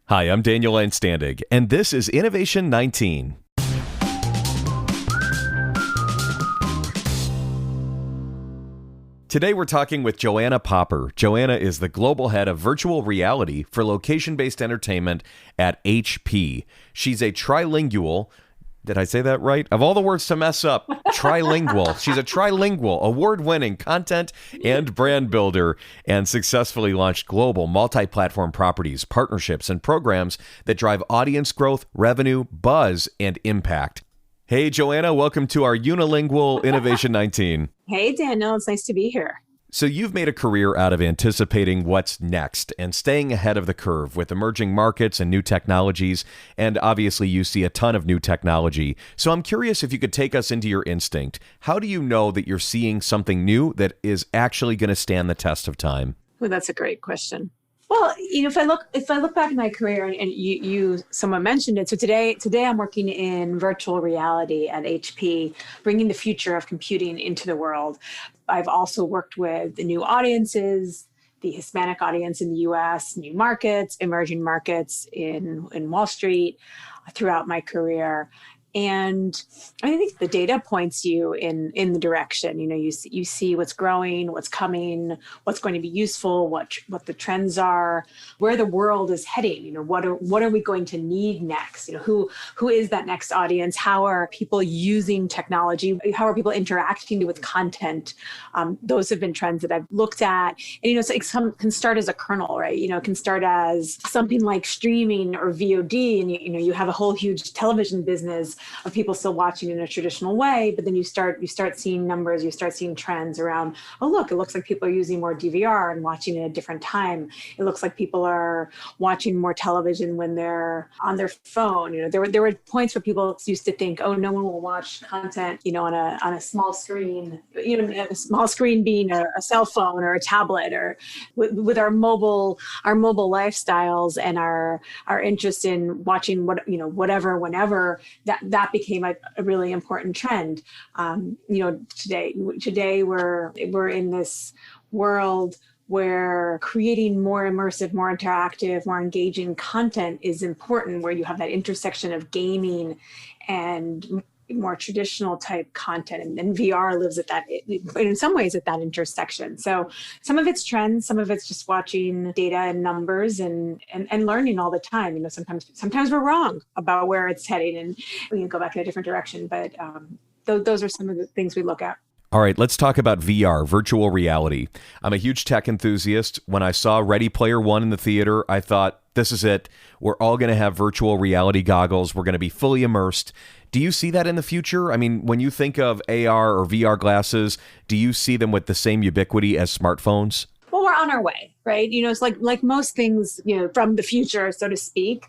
Hi, I'm Daniel Anstandig, and this is Innovation 19. Today we're talking with Joanna Popper. Joanna is the global head of virtual reality for location-based entertainment at HP. She's a trilingual, did I say that right? Of all the words to mess up, trilingual. She's a trilingual, award-winning content and brand builder and successfully launched global multi-platform properties, partnerships, and programs that drive audience growth, revenue, buzz, and impact. Hey, Joanna, welcome to our Unilingual Innovation 19. Hey, Daniel, it's nice to be here. So you've made a career out of anticipating what's next and staying ahead of the curve with emerging markets and new technologies. And obviously you see a ton of new technology. So I'm curious if you could take us into your instinct. How do you know that you're seeing something new that is actually going to stand the test of time? Well, that's a great question. Well, if I look back in my career, and someone mentioned it. So today I'm working in virtual reality at HP, bringing the future of computing into the world. I've also worked with the new audiences, the Hispanic audience in the U.S., new markets, emerging markets in Wall Street throughout my career. And I think the data points you in the direction. You see what's growing, what's coming, what's going to be useful, what the trends are, where the world is heading. What are we going to need next? Who is that next audience? How are people using technology? How are people interacting with content? Those have been trends that I've looked at. And some can start as a kernel, right? It can start as something like streaming or VOD, and you have a whole huge television business of people still watching in a traditional way, but then you start seeing numbers, you start seeing trends around, it looks like people are using more DVR and watching at a different time. It looks like people are watching more television when they're on their phone. There were points where people used to think, oh, no one will watch content, on a small screen, a small screen being a cell phone or a tablet, or with our mobile lifestyles and our interest in watching whatever, whenever, that became a really important trend. Today we're in this world where creating more immersive, more interactive, more engaging content is important, where you have that intersection of gaming and more traditional type content, and VR lives at that, in some ways, at that intersection. So some of it's trends, some of it's just watching data and numbers and learning all the time. Sometimes we're wrong about where it's heading, and we can go back in a different direction. But those are some of the things we look at. All right, let's talk about VR, virtual reality. I'm a huge tech enthusiast. When I saw Ready Player One in the theater, I thought, this is it. We're all going to have virtual reality goggles. We're going to be fully immersed. Do you see that in the future? I mean, when you think of AR or VR glasses, do you see them with the same ubiquity as smartphones? Well, we're on our way, right? It's like most things, from the future, so to speak.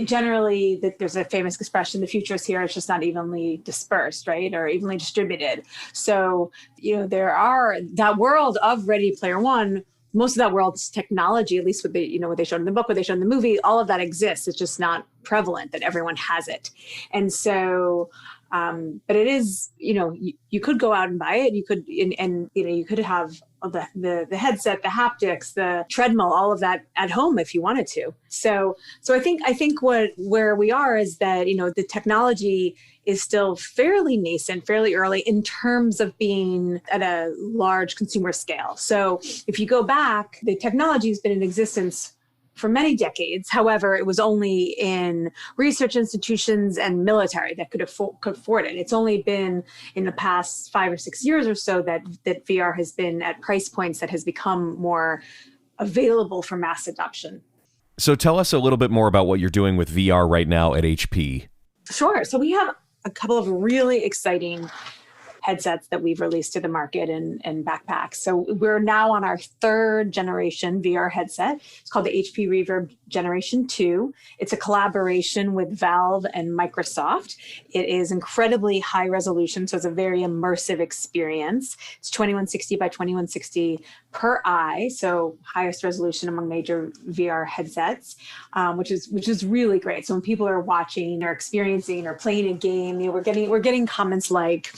Generally, there's a famous expression: the future is here; it's just not evenly dispersed, right, or evenly distributed. So, there are that world of Ready Player One. Most of that world's technology, at least what they showed in the book, what they showed in the movie, all of that exists. It's just not prevalent that everyone has it, and so. But it is, you could go out and buy it. You could, and you could have the headset, the haptics, the treadmill, all of that at home if you wanted to. So I think where we are is that, the technology is still fairly nascent, fairly early in terms of being at a large consumer scale. So if you go back, the technology has been in existence for many decades. However, it was only in research institutions and military that could afford it. It's only been in the past 5 or 6 years or so that VR has been at price points that has become more available for mass adoption. So tell us a little bit more about what you're doing with VR right now at HP. Sure. So we have a couple of really exciting headsets that we've released to the market and backpacks. So we're now on our 3rd generation VR headset. It's called the HP Reverb Generation 2. It's a collaboration with Valve and Microsoft. It is incredibly high resolution, so it's a very immersive experience. It's 2160 by 2160 per eye, so highest resolution among major VR headsets, which is really great. So when people are watching or experiencing or playing a game, we're getting comments like,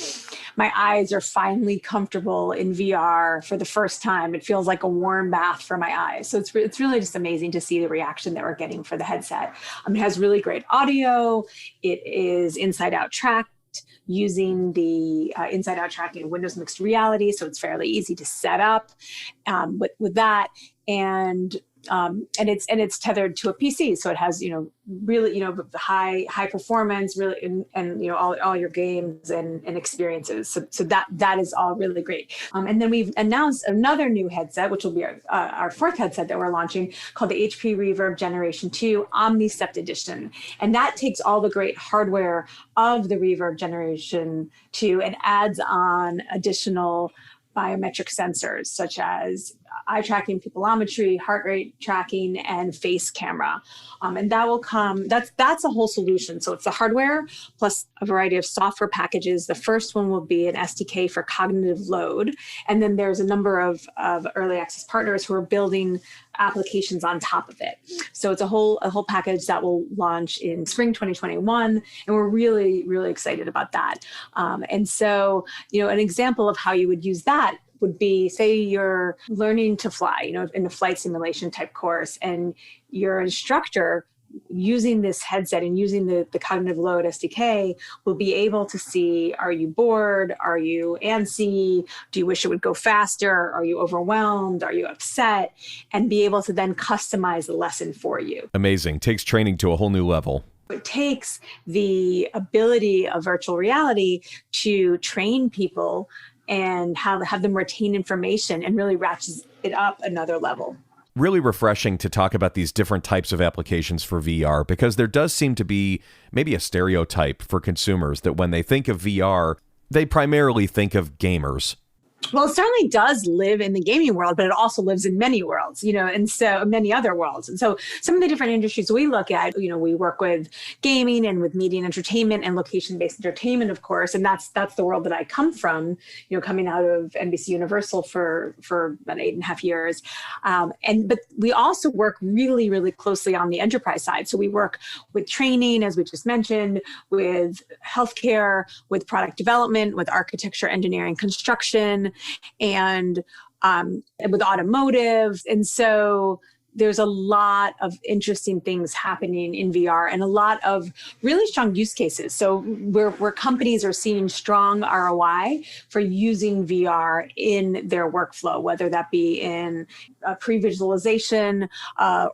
"My eyes are finally comfortable in VR for the first time. It feels like a warm bath for my eyes." So it's really just amazing to see the reaction that we're getting for the headset. It has really great audio. It is inside out tracked, using the inside out tracking Windows Mixed Reality. So it's fairly easy to set up with that. And it's tethered to a PC. So it has, really, high performance, really, and all your games and experiences. So that is all really great. And then we've announced another new headset, which will be our fourth headset that we're launching, called the HP Reverb Generation 2 Omnicept Edition. And that takes all the great hardware of the Reverb Generation 2 and adds on additional biometric sensors such as eye tracking, pupillometry, heart rate tracking, and face camera. And that will come, that's a whole solution. So it's the hardware plus a variety of software packages. The first one will be an SDK for cognitive load. And then there's a number of early access partners who are building applications on top of it. So it's a whole package that will launch in spring 2021. And we're really, really excited about that. And so, an example of how you would use that would be, say you're learning to fly, in a flight simulation type course, and your instructor using this headset and using the cognitive load SDK will be able to see, are you bored? Are you antsy? Do you wish it would go faster? Are you overwhelmed? Are you upset? And be able to then customize the lesson for you. Amazing. Takes training to a whole new level. It takes the ability of virtual reality to train people and have them retain information, and really ratchets it up another level. Really refreshing to talk about these different types of applications for VR, because there does seem to be maybe a stereotype for consumers that when they think of VR, they primarily think of gamers. Well, it certainly does live in the gaming world, but it also lives in many worlds, and so many other worlds. And so some of the different industries we look at, we work with gaming and with media and entertainment and location-based entertainment, of course. And that's the world that I come from, coming out of NBC Universal for about 8.5 years. But we also work really, really closely on the enterprise side. So we work with training, as we just mentioned, with healthcare, with product development, with architecture, engineering, construction, and with automotive. And so there's a lot of interesting things happening in VR and a lot of really strong use cases. So where companies are seeing strong ROI for using VR in their workflow, whether that be in a pre-visualization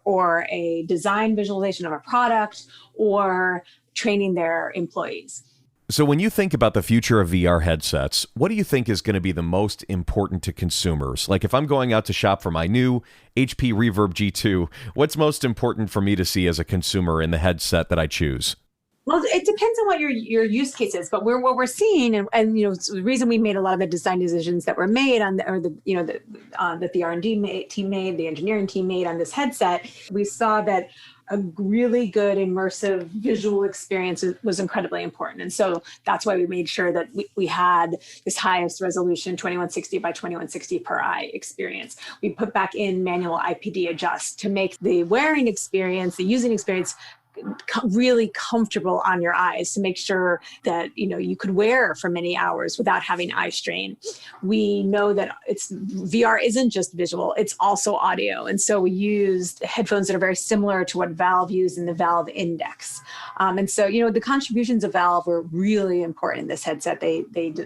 or a design visualization of a product, or training their employees. So when you think about the future of VR headsets, what do you think is going to be the most important to consumers? Like if I'm going out to shop for my new HP Reverb G2, what's most important for me to see as a consumer in the headset that I choose? Well, it depends on what your use case is, but what we're seeing, and the reason we made a lot of the design decisions that were made that the R&D team made, the engineering team made on this headset, we saw that a really good immersive visual experience was incredibly important. And so that's why we made sure that we had this highest resolution 2160 by 2160 per eye experience. We put back in manual IPD adjust to make the wearing experience, the using experience, really comfortable on your eyes, to make sure that you could wear for many hours without having eye strain. We know that VR isn't just visual, it's also audio. And so we used headphones that are very similar to what Valve used in the Valve Index. And so the contributions of Valve were really important in this headset. They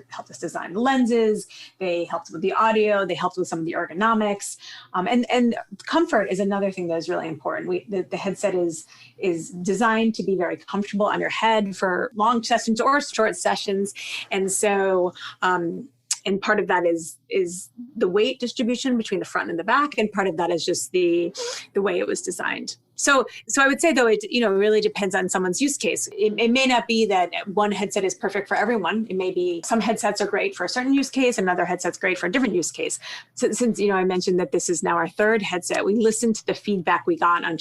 helped us design the lenses, they helped with the audio, they helped with some of the ergonomics, and comfort is another thing that is really important. The headset is designed to be very comfortable on your head for long sessions or short sessions. And so, and part of that is the weight distribution between the front and the back. And part of that is just the way it was designed. So I would say, though, it really depends on someone's use case. It may not be that one headset is perfect for everyone. It may be some headsets are great for a certain use case, another headset's great for a different use case. So, since I mentioned that this is now our third headset, we listened to the feedback we got on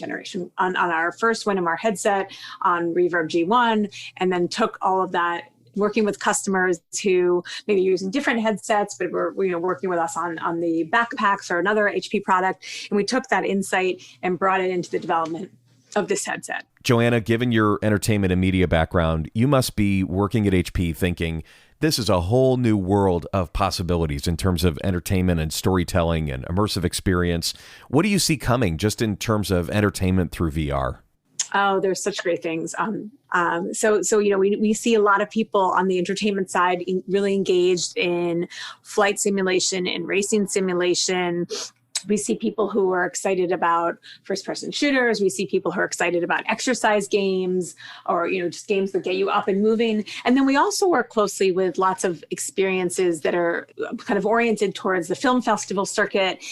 our first Winnemar headset, on Reverb G1, and then took all of that working with customers who maybe using different headsets, but were working with us on the backpacks or another HP product. And we took that insight and brought it into the development of this headset. Joanna, given your entertainment and media background, you must be working at HP thinking, this is a whole new world of possibilities in terms of entertainment and storytelling and immersive experience. What do you see coming just in terms of entertainment through VR? Oh, there's such great things. We see a lot of people on the entertainment side really engaged in flight simulation and racing simulation. We see people who are excited about first-person shooters. We see people who are excited about exercise games or, just games that get you up and moving. And then we also work closely with lots of experiences that are kind of oriented towards the film festival circuit.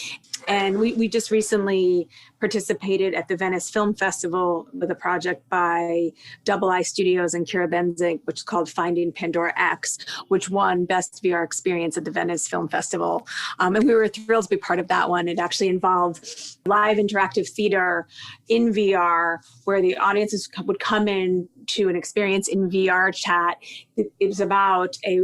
And we just recently participated at the Venice Film Festival with a project by Double I Studios and Kira Benzig, which is called Finding Pandora X, which won Best VR Experience at the Venice Film Festival. And we were thrilled to be part of that one. It actually involved live interactive theater in VR, where the audiences would come in to an experience in VR chat. It was about a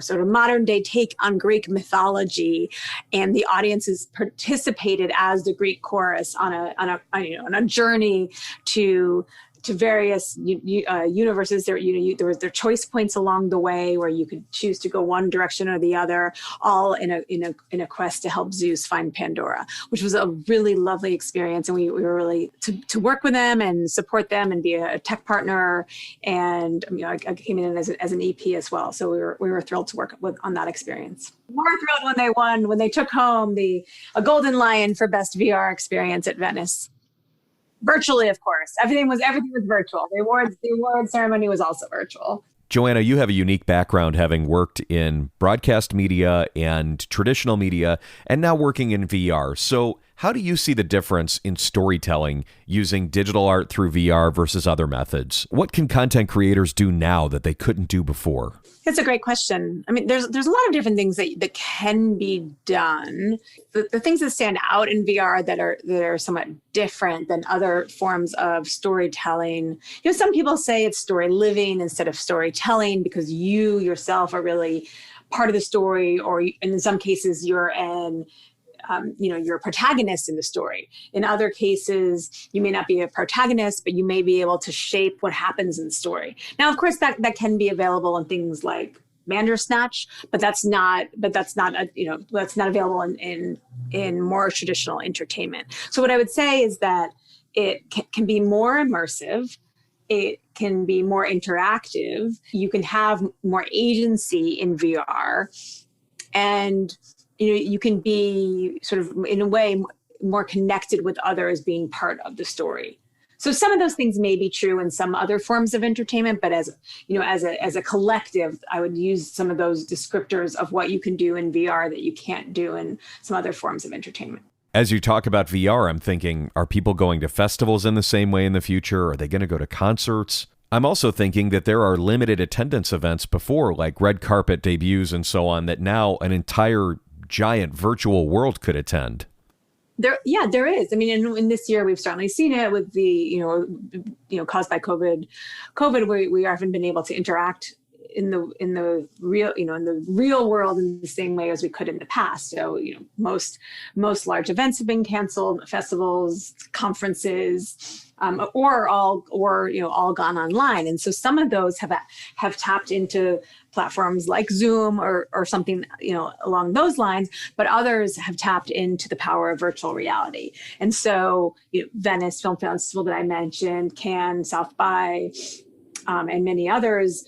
sort of modern day take on Greek mythology, and the audiences participated as the Greek chorus on a journey to various universes. There were choice points along the way where you could choose to go one direction or the other, all in a quest to help Zeus find Pandora, which was a really lovely experience. And we were really to work with them and support them and be a tech partner. And I came in as an EP as well, so we were thrilled to work on that experience. More thrilled when they took home a Golden Lion for Best VR Experience at Venice. Virtually, of course. Everything was virtual. The award ceremony was also virtual. Joanna, you have a unique background having worked in broadcast media and traditional media and now working in VR. So how do you see the difference in storytelling using digital art through VR versus other methods? What can content creators do now that they couldn't do before? That's a great question. I mean, there's a lot of different things that can be done. The things that stand out in VR that are somewhat different than other forms of storytelling. Some people say it's story living instead of storytelling because you yourself are really part of the story, or in some cases you're you're a protagonist in the story. In other cases, you may not be a protagonist, but you may be able to shape what happens in the story. Now, of course, that can be available in things like Bandersnatch, but that's not available in more traditional entertainment. So what I would say is that it can be more immersive. It can be more interactive. You can have more agency in VR, and you can be sort of, in a way, more connected with others being part of the story. So some of those things may be true in some other forms of entertainment, but as a collective, I would use some of those descriptors of what you can do in VR that you can't do in some other forms of entertainment. As you talk about VR, I'm thinking, are people going to festivals in the same way in the future? Are they going to go to concerts? I'm also thinking that there are limited attendance events before, like red carpet debuts and so on, that now an entire giant virtual world could attend. There is. I mean, in this year, we've certainly seen it with the, caused by COVID. We haven't been able to interact in the real world in the same way as we could in the past. So, most large events have been canceled, festivals, conferences, or all gone online. And so some of those have tapped into platforms like Zoom or something, along those lines, but others have tapped into the power of virtual reality. And so, Venice Film Festival that I mentioned, Cannes, South by, and many others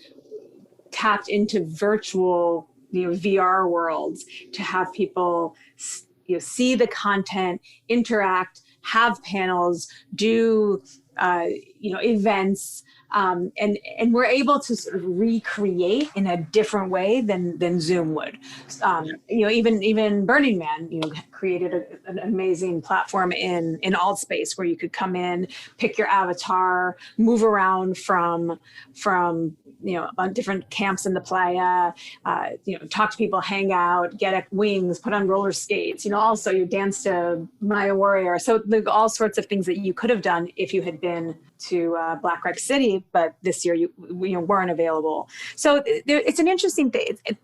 tapped into virtual, VR worlds to have people, see the content, interact, have panels, do, events, and we're able to sort of recreate in a different way than Zoom would. Even Burning Man, created an amazing platform in AltSpace where you could come in, pick your avatar, move around from on different camps in the playa, talk to people, hang out, get wings, put on roller skates, also you dance to Maya Warrior. So all sorts of things that you could have done if you had been to Black Wreck City, but this year weren't available. So it's an interesting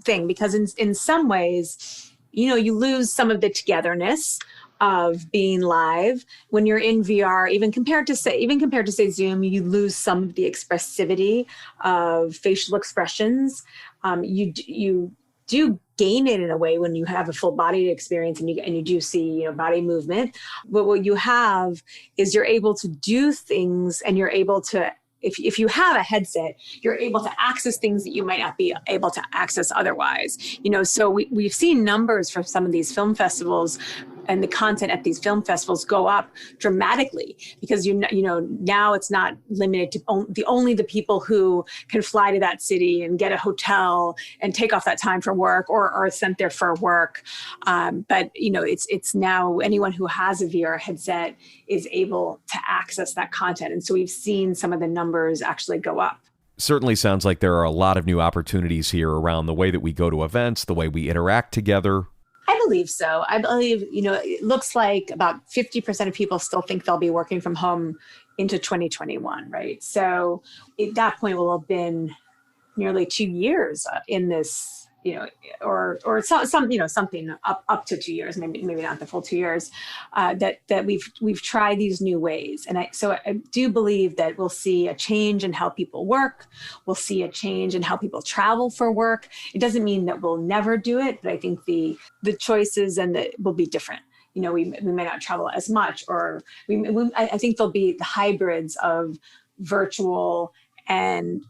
thing because in some ways, you lose some of the togetherness of being live when you're in VR. Even compared to say Zoom, you lose some of the expressivity of facial expressions. You do gain it in a way when you have a full body experience and you do see body movement. But what you have is you're able to do things, and you're able to, if you have a headset, you're able to access things that you might not be able to access otherwise. So we've seen numbers from some of these film festivals, and the content at these film festivals go up dramatically because now it's not limited to only the people who can fly to that city and get a hotel and take off that time for work or are sent there for work. But it's now anyone who has a VR headset is able to access that content, and so we've seen some of the numbers actually go up. Certainly sounds like there are a lot of new opportunities here around the way that we go to events, the way we interact together. I believe so. I believe, it looks like about 50% of people still think they'll be working from home into 2021, right? So at that point, we'll have been nearly 2 years in this, or something up to 2 years, maybe not the full 2 years, that we've tried these new ways. And so I do believe that we'll see a change in how people work. We'll see a change in how people travel for work. It doesn't mean that we'll never do it, but I think the choices will be different. We may not travel as much, or I think there'll be the hybrids of virtual and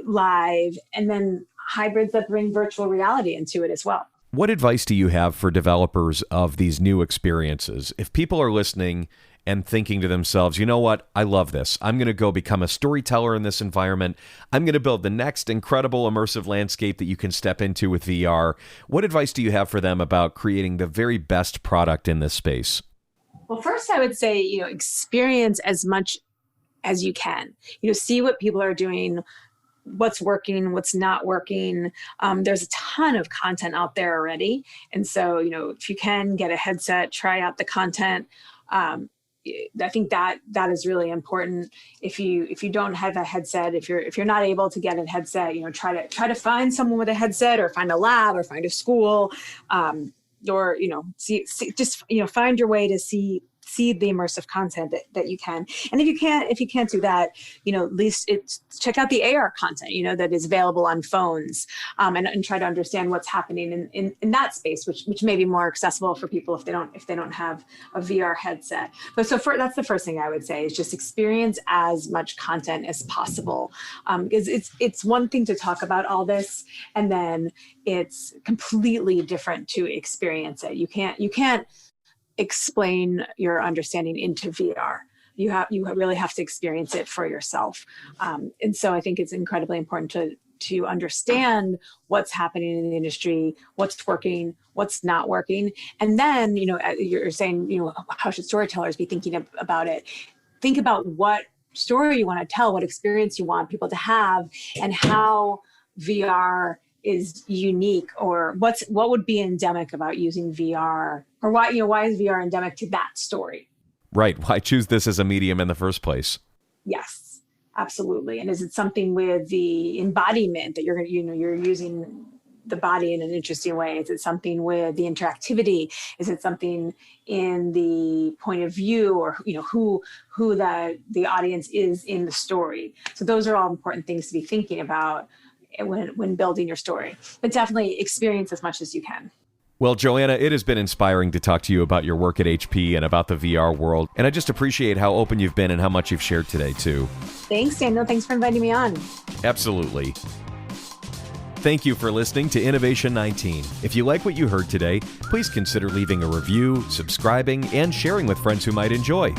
live, and then hybrids that bring virtual reality into it as well. What advice do you have for developers of these new experiences? If people are listening and thinking to themselves, you know what, I love this. I'm going to go become a storyteller in this environment. I'm going to build the next incredible immersive landscape that you can step into with VR. What advice do you have for them about creating the very best product in this space? Well, first I would say, experience as much as you can. See what people are doing, what's working, what's not working. There's a ton of content out there already. And so, if you can get a headset, try out the content. I think that is really important. If you don't have a headset, if you're not able to get a headset, try to find someone with a headset, or find a lab, or find a school, or find your way to see the immersive content that you can. And if you can't do that, at least check out the AR content, that is available on phones, and try to understand what's happening in that space, which may be more accessible for people if they don't have a VR headset. But that's the first thing I would say, is just experience as much content as possible. Because it's one thing to talk about all this, and then it's completely different to experience it. You can't explain your understanding into VR. You really have to experience it for yourself. And so I think it's incredibly important to understand what's happening in the industry, what's working, what's not working. And then, you're saying, how should storytellers be thinking about it? Think about what story you want to tell, what experience you want people to have, and how VR is unique, or what would be endemic about using VR, or why is VR endemic to that story? Right. Why choose this as a medium in the first place? Yes, absolutely. And is it something with the embodiment that you're using the body in an interesting way? Is it something with the interactivity? Is it something in the point of view, or who the audience is in the story? So those are all important things to be thinking about when building your story. But definitely experience as much as you can. Well, Joanna, it has been inspiring to talk to you about your work at HP and about the VR world. And I just appreciate how open you've been and how much you've shared today, too. Thanks, Daniel. Thanks for inviting me on. Absolutely. Thank you for listening to Innovation 19. If you like what you heard today, please consider leaving a review, subscribing, and sharing with friends who might enjoy.